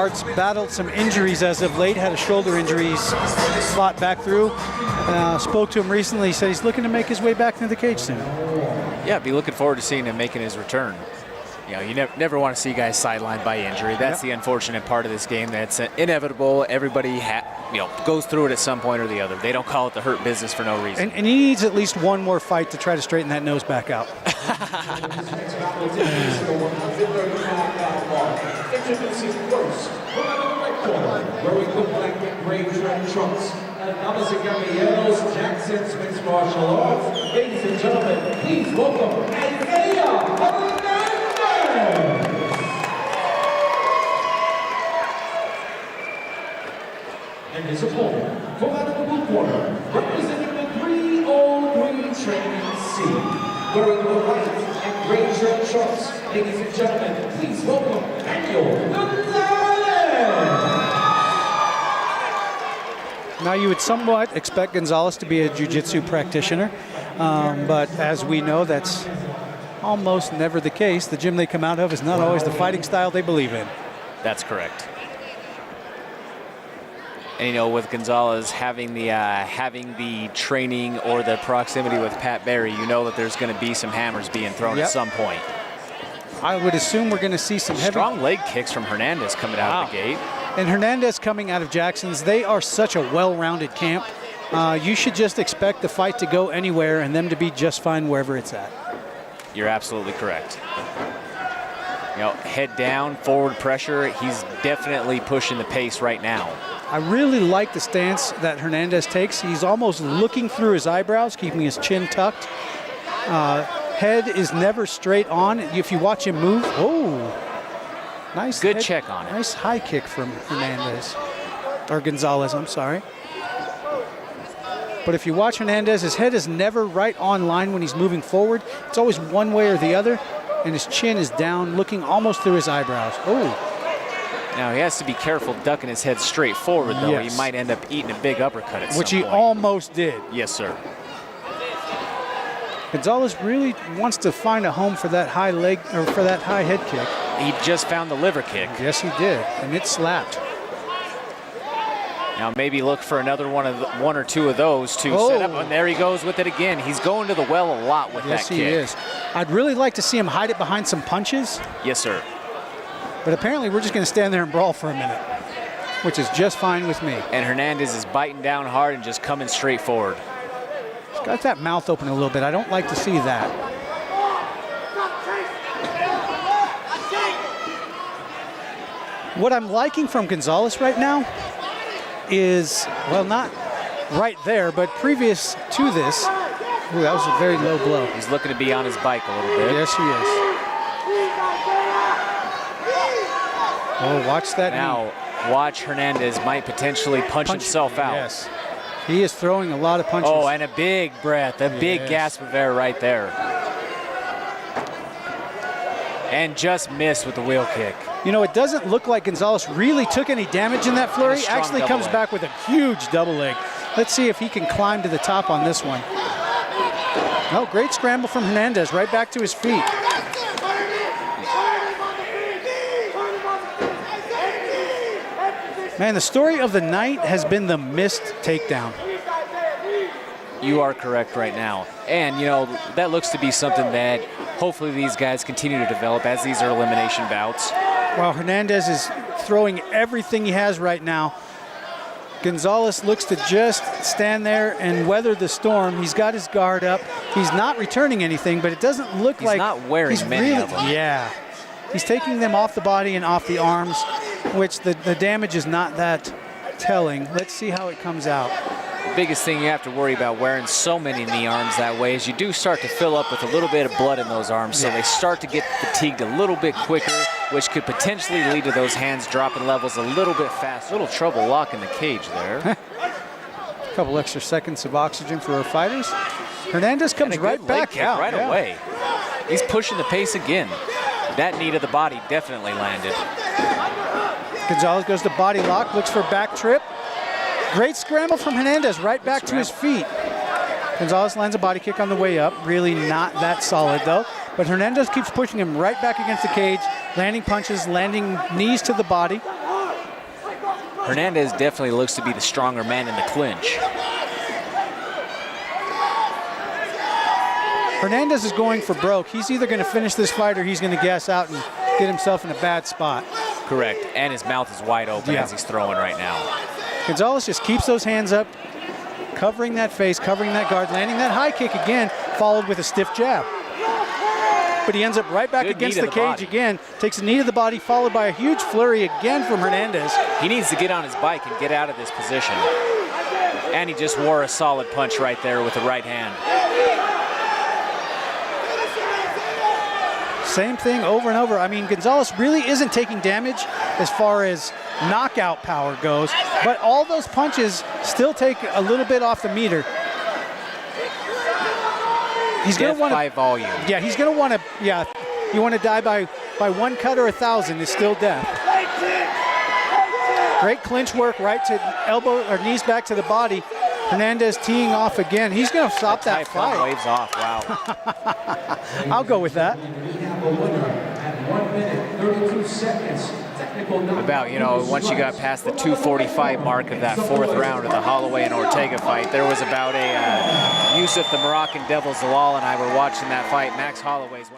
starts, battled some injuries as of late, had a shoulder injury, he's fought back through. Spoke to him recently, he said he's looking to make his way back into the cage soon. Yeah, be looking forward to seeing him making his return. You know, you never want to see guys sidelined by injury. That's the unfortunate part of this game. That's inevitable. Everybody goes through it at some point or the other. They don't call it the hurt business for no reason. And he needs at least one more fight to try to straighten that nose back out. Introducing first, wearing the black and gray trim trunks, and Damas y Caballeros, Jackson's mixed martial arts. Ladies and gentlemen, please welcome Hernandez. And his opponent, from out of the blue corner, representing the 303 Training C, wearing the white and gray trim trunks. Ladies and gentlemen, please welcome Gonzales. Now you would somewhat expect Gonzales to be a jiu-jitsu practitioner, but as we know, that's almost never the case. The gym they come out of is not always the fighting style they believe in. That's correct. And, you know, with Gonzales having the training or the proximity with Pat Barry, you know that there's going to be some hammers being thrown at some point. I would assume we're going to see some strong leg kicks from Hernandez coming out of the gate. And Hernandez coming out of Jackson's, they are such a well-rounded camp. You should just expect the fight to go anywhere and them to be just fine wherever it's at. You're absolutely correct. You know, head down, forward pressure. He's definitely pushing the pace right now. I really like the stance that Hernandez takes. He's almost looking through his eyebrows, keeping his chin tucked. Head is never straight on. If you watch him move, nice. Good check on it. Nice high kick from Hernandez, or Gonzales, I'm sorry. But if you watch Hernandez, his head is never right on line when he's moving forward. It's always one way or the other, and his chin is down, looking almost through his eyebrows. Now he has to be careful ducking his head straight forward, though. He might end up eating a big uppercut at some point. Which he almost did. Yes, sir. Gonzales really wants to find a home for that high leg, or for that high head kick. He just found the liver kick. Yes, he did, and it slapped. Now maybe look for another one or two of those to set up, and there he goes with it again. He's going to the well a lot with that kick. Yes, he is. I'd really like to see him hide it behind some punches. Yes, sir. But apparently we're just going to stand there and brawl for a minute, which is just fine with me. And Hernandez is biting down hard and just coming straight forward. He's got that mouth open a little bit. I don't like to see that. What I'm liking from Gonzales right now is, well, not right there, but previous to this. Ooh, that was a very low blow. He's looking to be on his bike a little bit. Yes, he is. Oh, watch that now. Watch Hernandez might potentially punch himself out. Yes. He is throwing a lot of punches. Oh, and a big breath, a big gasp of air right there. And just missed with the wheel kick. You know, it doesn't look like Gonzales really took any damage in that flurry. Actually comes back with a huge double leg. Let's see if he can climb to the top on this one. Oh, great scramble from Hernandez, right back to his feet. Man, the story of the night has been the missed takedown. You are correct right now. And, you know, that looks to be something that hopefully these guys continue to develop as these are elimination bouts. While Hernandez is throwing everything he has right now, Gonzales looks to just stand there and weather the storm. He's got his guard up. He's not returning anything, but it doesn't look like he's not wearing many of them. Yeah. He's taking them off the body and off the arms, which the damage is not that telling. Let's see how it comes out. The biggest thing you have to worry about wearing so many in the arms that way is you do start to fill up with a little bit of blood in those arms, so they start to get fatigued a little bit quicker, which could potentially lead to those hands dropping levels a little bit fast. A little trouble locking the cage there. A couple extra seconds of oxygen for our fighters. Hernandez comes right back out. Right away. He's pushing the pace again. That knee to the body definitely landed. Gonzales goes to body lock, looks for back trip. Great scramble from Hernandez, right back to his feet. Gonzales lands a body kick on the way up. Really not that solid, though. But Hernandez keeps pushing him right back against the cage, landing punches, landing knees to the body. Hernandez definitely looks to be the stronger man in the clinch. Hernandez is going for broke. He's either going to finish this fight or he's going to gas out and get himself in a bad spot. Correct, and his mouth is wide open as he's throwing right now. Gonzales just keeps those hands up, covering that face, covering that guard, landing that high kick again, followed with a stiff jab. But he ends up right back against the cage again, takes a knee to the body, followed by a huge flurry again from Hernandez. He needs to get on his bike and get out of this position. And he just wore a solid punch right there with the right hand. Same thing over and over. I mean, Gonzales really isn't taking damage as far as knockout power goes, but all those punches still take a little bit off the meter. He's going to want by volume. Yeah, he's going to want to. Yeah, you want to die by one cut or 1,000 is still death. Great clinch work, right to elbow or knees back to the body. Hernandez teeing off again. He's going to stop that fight. Waves off. Wow. I'll go with that. We have a winner at 1 minute, 32 seconds. About, you know, once you got past the 2:45 mark of that fourth round of the Holloway and Ortega fight, there was about a Yusuf the Moroccan Devil Zalal and I were watching that fight. Max Holloway's one.